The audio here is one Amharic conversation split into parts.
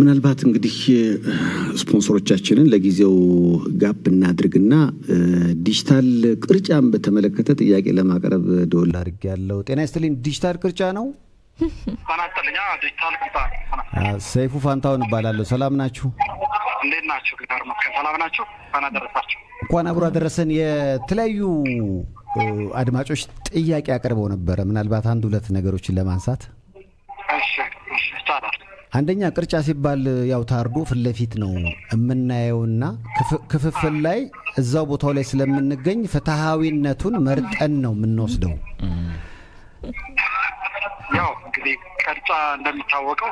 ምናልባት እንግዲህ ስፖንሰሮቻችንን ለጊዜው ጋፕ እናድርግና ዲጂታል ቅርጫን በተመለከተ ጥያቄ ለማቅረብ ደወል አድርጌያለሁ። ጤና ይስጥልኝ። ዲጂታል ቅርጫ ነው? ፈናተልኛ ዲጂታል ቅርጫ። ሰይፉ ፋንታውን እባላለሁ። ሰላም ናችሁ? እንዴት ናችሁ? ጋር መከን ሰላም ናችሁ? ፈናደረሳችሁ እንኳን አብሮ አደረሰን። የተለያዩ አድማጮች ጥያቄ አቅርበው ነበር። ምናልባት አንድ ሁለት ነገሮችን ለማንሳት። እሺ ይቻላል። አንደኛ ቅርጫ ሲባል ያው ታርዶ ፍለፊት ነው የምናየውና ክፍፍል ላይ እዛው ቦታው ላይ ስለምንገኝ ፍትሃዊነቱን መርጠን ነው የምንወስደው። ያው እንግዲህ ቅርጫ እንደሚታወቀው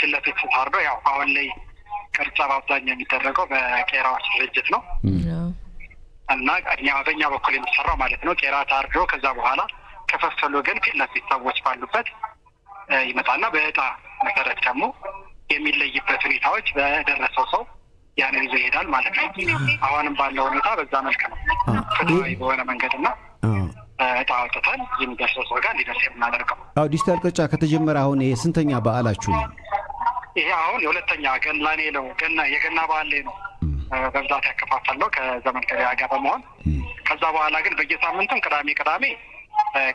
ፍለፊት ታርዶ ያው አሁን ላይ ቅርጫ በአብዛኛው የሚደረገው በቄራዎች ድርጅት ነው እና በእኛ በኩል የሚሰራው ማለት ነው። ቄራ ታርዶ ከዛ በኋላ ክፍፍሉ ግን ፍለፊት ሰዎች ባሉበት ይመጣና በእጣ መሰረት ደግሞ የሚለይበት ሁኔታዎች በደረሰው ሰው ያንን ይዞ ይሄዳል ማለት ነው። አሁንም ባለው ሁኔታ በዛ መልክ ነው ፍትሃዊ በሆነ መንገድና እጣ አውጥተን የሚደርሰው ሰው ጋር እንዲደርስ የምናደርገው። ዲጂታል ቅርጫ ከተጀመረ አሁን ይሄ ስንተኛ በዓላችሁ ነው? ይሄ አሁን የሁለተኛ ገናኔ ነው። የገና በዓል ላይ ነው በብዛት ያከፋፈለው ከዘመን ገበያ ጋር በመሆን። ከዛ በኋላ ግን በየሳምንቱም ቅዳሜ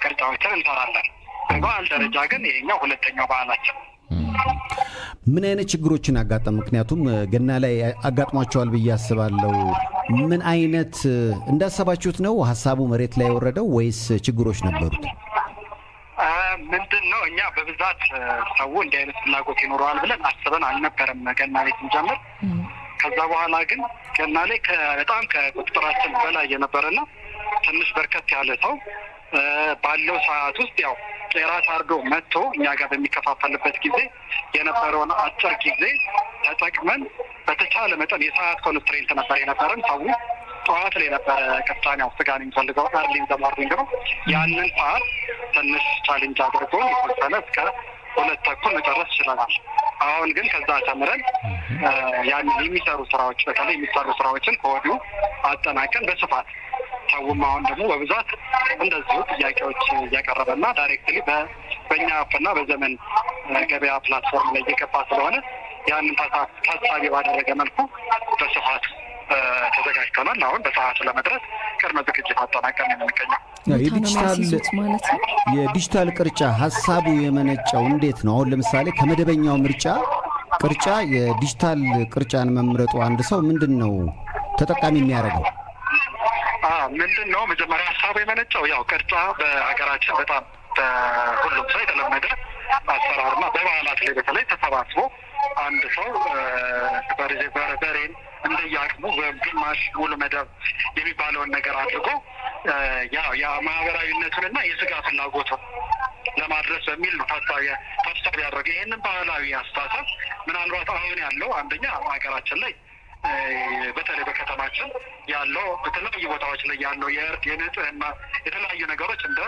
ቅርጫዎችን እንሰራለን። በበዓል ደረጃ ግን ይሄኛው ሁለተኛው በዓላችን። ምን አይነት ችግሮችን አጋጠም? ምክንያቱም ገና ላይ አጋጥሟቸዋል ብዬ አስባለሁ። ምን አይነት እንዳሰባችሁት ነው ሀሳቡ መሬት ላይ የወረደው ወይስ ችግሮች ነበሩት? ምንድን ነው እኛ በብዛት ሰው እንዲህ አይነት ፍላጎት ይኖረዋል ብለን አስበን አልነበረም ገና ላይ ስንጀምር። ከዛ በኋላ ግን ገና ላይ በጣም ከቁጥጥራችን በላይ የነበረና ትንሽ በርከት ያለ ሰው ባለው ሰዓት ውስጥ ያው ቄራ ታርዶ መጥቶ እኛ ጋር በሚከፋፈልበት ጊዜ የነበረውን አጭር ጊዜ ተጠቅመን በተቻለ መጠን የሰዓት ኮንስትሬንት ነበር የነበረን። ሰው ጠዋት ላይ ነበረ ቅርጫን ያው ስጋን የሚፈልገው አርሊን ዘማርሊንግ ነው። ያንን ሰዓት ትንሽ ቻሌንጅ አድርጎ የተወሰነ እስከ 2 ተኩል መጨረስ ችለናል። አሁን ግን ከዛ ተምረን ያንን የሚሰሩ ስራዎችን ከወዲሁ አጠናቀን በስፋት ሰውም አሁን ደግሞ በብዛት እንደዚሁ ጥያቄዎች እያቀረበና ዳይሬክትሊ በእኛ አፕና በዘመን ገበያ ፕላትፎርም ላይ እየገባ ስለሆነ ያንን ታሳቢ ባደረገ መልኩ በስፋት ተዘጋጅተናል። አሁን በሰዓቱ ለመድረስ ቅድመ ዝግጅት አጠናቀን የምንገኘው። የዲጂታል ቅርጫ ሀሳቡ የመነጨው እንዴት ነው? አሁን ለምሳሌ ከመደበኛው ቅርጫ የዲጂታል ቅርጫን መምረጡ አንድ ሰው ምንድን ነው ተጠቃሚ የሚያደርገው? ምንድን ነው መጀመሪያ ሀሳቡ የመነጨው ያው ቅርጫ በሀገራችን በጣም በሁሉም ሰው የተለመደ አሰራርና በበዓላት ላይ በተለይ ተሰባስቦ አንድ ሰው በሬን እንደየአቅሙ ግማሽ ሙሉ መደብ የሚባለውን ነገር አድርጎ የማህበራዊነቱንና የስጋ ፍላጎቱን ለማድረስ በሚል ነው ታሳቢ ያደረገ። ይህንን ባህላዊ አስተሳሰብ ምናልባት አሁን ያለው አንደኛ ሀገራችን ላይ በተለይ በከተማችን ያለው በተለያዩ ቦታዎች ላይ ያለው የእርድ የንጽህና የተለያዩ ነገሮች እንደ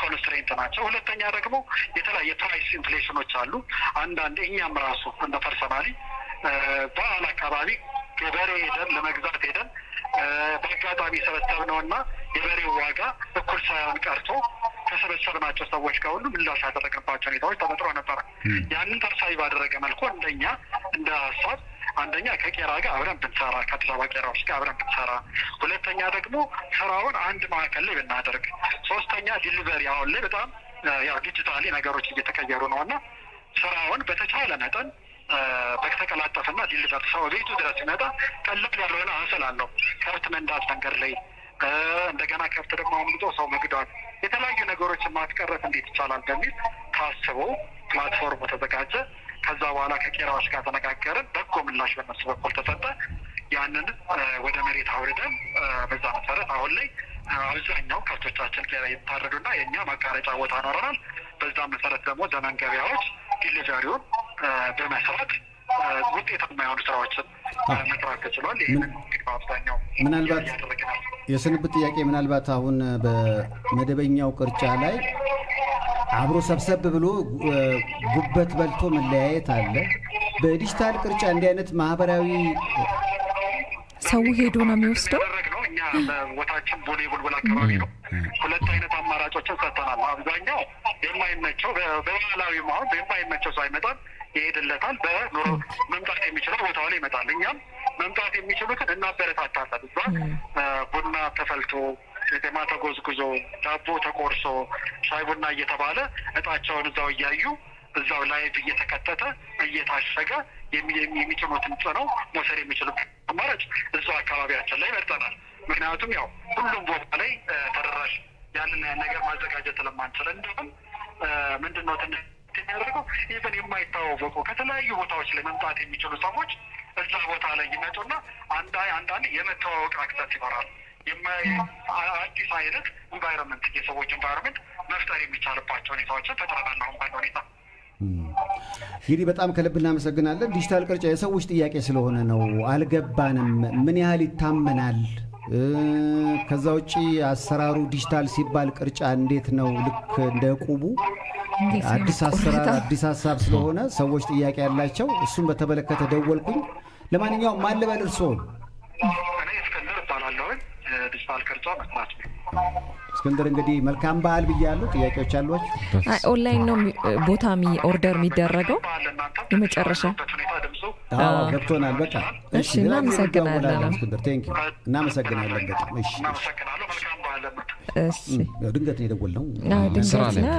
ኮንስትሬንት ናቸው። ሁለተኛ ደግሞ የተለያየ ፕራይስ ኢንፍሌሽኖች አሉ። አንዳንድ እኛም ራሱ እንደ ፐርሰናሊ በዓል አካባቢ የበሬ ለመግዛት ሄደን በአጋጣሚ ሰበሰብነውና የበሬው ዋጋ እኩል ሳይሆን ቀርቶ ከሰበሰብናቸው ሰዎች ጋር ሁሉ ምላሽ ያደረገባቸው ሁኔታዎች ተፈጥሮ ነበረ። ያንን ታሳቢ ባደረገ መልኩ እንደ ሀሳብ አንደኛ ከቄራ ጋር አብረን ብንሰራ፣ ከአዲስ አበባ ቄራዎች ጋር አብረን ብንሰራ፣ ሁለተኛ ደግሞ ስራውን አንድ ማዕከል ላይ ብናደርግ፣ ሶስተኛ ዲሊቨሪ አሁን ላይ በጣም ያው ዲጂታሊ ነገሮች እየተቀየሩ ነው እና ስራውን በተቻለ መጠን በተቀላጠፈና ዲሊቨር ሰው ቤቱ ድረስ ሲመጣ ቀላል ያልሆነ ሀስል አለው። ከብት መንዳት መንገድ ላይ እንደገና ከብት ደግሞ አምልጦ ሰው መግደል፣ የተለያዩ ነገሮችን ማስቀረት እንዴት ይቻላል በሚል ታስቦ ፕላትፎርሙ ተዘጋጀ። ከዛ በኋላ ከቄራዎች ጋር ተነጋገርን። በጎ ምላሽ በነሱ በኩል ተሰጠ። ያንን ወደ መሬት አውርደን በዛ መሰረት አሁን ላይ አብዛኛው ከብቶቻችን ቄራ የታረዱና የእኛ ማቃረጫ ቦታ ኖረናል። በዛ መሰረት ደግሞ ዘመን ገበያዎች ዲሊቨሪውን በመስራት ውጤታማ የሆኑ ስራዎችን መስራት ተችሏል። ይህንን እንግዲህ በአብዛኛው ምናልባት የስንብት ጥያቄ ምናልባት አሁን በመደበኛው ቅርጫ ላይ አብሮ ሰብሰብ ብሎ ጉበት በልቶ መለያየት አለ። በዲጂታል ቅርጫ እንዲህ አይነት ማህበራዊ ሰው ሄዶ ነው የሚወስደው። እኛ በቦታችን ቦሌ ቡልቡል አካባቢ ነው። ሁለት አይነት አማራጮችን ሰጥተናል። አብዛኛው የማይመቸው በባህላዊ መሆን የማይመቸው ሰው አይመጣም። ይሄድለታል። በኑሮ መምጣት የሚችለው ቦታው ላይ ይመጣል። እኛም መምጣት የሚችሉትን እናበረታታለን። እዛ ቡና ተፈልቶ ጤማ ተጎዝጉዞ ዳቦ ተቆርሶ ሻይ ቡና እየተባለ እጣቸውን እዛው እያዩ እዛው ላይቭ እየተከተተ እየታሸገ የሚጭኑትን ጭነው መውሰድ የሚችሉበት አማራጭ እዛው አካባቢያችን ላይ መርጠናል። ምክንያቱም ያው ሁሉም ቦታ ላይ ተደራሽ ያንን ነገር ማዘጋጀት ስለማንችል እንደውም ምንድነው ትንሽ የሚያደርገው ኢቨን የማይታወቁ ከተለያዩ ቦታዎች ላይ መምጣት የሚችሉ ሰዎች እዛ ቦታ ላይ ይመጡና አንዳንድ የመተዋወቅ አክሰስ ይኖራል። አዲስ አይነት ኢንቫይሮንመንት የሰዎች ኢንቫይሮንመንት መፍጠር የሚቻልባቸው ሁኔታዎችን ፈጥረናል። አሁን ባለው ሁኔታ እንግዲህ በጣም ከልብ እናመሰግናለን። ዲጂታል ቅርጫ የሰዎች ጥያቄ ስለሆነ ነው፣ አልገባንም። ምን ያህል ይታመናል? ከዛ ውጪ አሰራሩ ዲጂታል ሲባል ቅርጫ እንዴት ነው? ልክ እንደ ቁቡ አዲስ አሰራር አዲስ ሀሳብ ስለሆነ ሰዎች ጥያቄ ያላቸው እሱን በተመለከተ ደወልኩኝ። ለማንኛውም ማን ልበል እርስዎን? እኔ እስክንድር እባላለሁ። ዲጂታል ቅርጫ መስራት ነው። እስክንድር እንግዲህ መልካም በዓል ብያለሁ። ጥያቄዎች አሏችሁ? ኦንላይን ነው ቦታ ኦርደር የሚደረገው የመጨረሻ? አዎ ገብቶናል። በቃ እሺ፣ እናመሰግናለን እስክንድር። ቴንክ ዩ እናመሰግናለን በጣም እሺ። እሺ ድንገት ነው የደወልነው። ድንገት ነው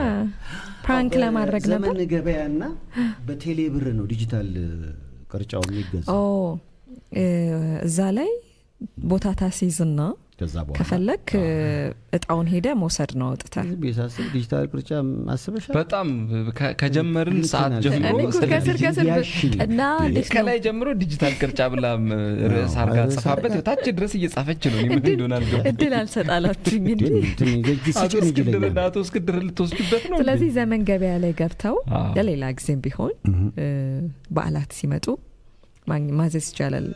ፕራንክ ለማድረግ ነበር። ዘመን ገበያና በቴሌ ብር ነው ዲጂታል ቅርጫው የሚገዛው። እዛ ላይ ቦታ ታሲዝና ከፈለክ እጣውን ሄደ መውሰድ ነው አውጥታ ቢሳስብ ዲጂታል ቅርጫ ማስበሻል። በጣም ከጀመርን ሰዓት ጀምሮ እና ከላይ ጀምሮ ዲጂታል ቅርጫ ብላ ርዕስ አርጋ ጽፋበት ታች ድረስ እየጻፈች ነው። ምን እንደሆነ እድል አልሰጣላችሁኝ እንዴ? እስክንድር ልትወስጂበት ነው። ስለዚህ ዘመን ገበያ ላይ ገብተው ለሌላ ጊዜም ቢሆን በዓላት ሲመጡ ማዘዝ ይቻላል።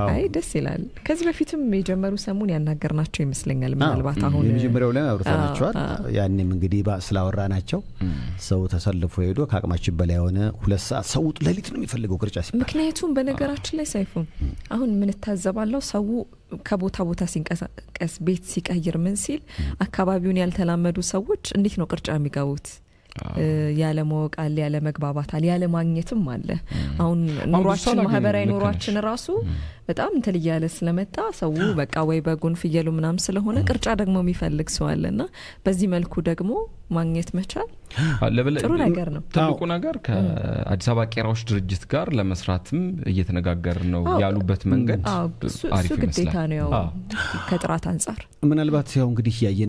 አይ ደስ ይላል። ከዚህ በፊትም የጀመሩ ሰሞን ያናገርናቸው ይመስለኛል። ምናልባት አሁን የመጀመሪያው ላይ አውርተናቸዋል። ያኔም እንግዲህ ስላወራናቸው ሰው ተሰልፎ ሄዶ ከአቅማችን በላይ የሆነ 2 ሰዓት ሰው ለሊት ነው የሚፈልገው ቅርጫ ሲባል። ምክንያቱም በነገራችን ላይ ሳይፉን አሁን ምን ታዘባለው ሰው ከቦታ ቦታ ሲንቀሳቀስ ቤት ሲቀይር ምን ሲል አካባቢውን ያልተላመዱ ሰዎች እንዴት ነው ቅርጫ የሚገቡት? ያለ ማወቅ አለ፣ ያለ መግባባት አለ፣ ያለ ማግኘትም አለ። አሁን ኑሯችን ማህበራዊ ኑሯችን ራሱ በጣም ተልያለ ስለመጣ ሰው በቃ ወይ በጉን ፍየሉ ምናም ስለሆነ ቅርጫ ደግሞ የሚፈልግ ሰው አለና በዚህ መልኩ ደግሞ ማግኘት መቻል ጥሩ ነገር ነው። ትልቁ ነገር ከአዲስ አበባ ቄራዎች ድርጅት ጋር ለመስራትም እየተነጋገር ነው ያሉበት መንገድ አሪፍ ይመስላል። ግዴታ ነው ከጥራት አንፃር ምናልባት ያው እንግዲህ ያየ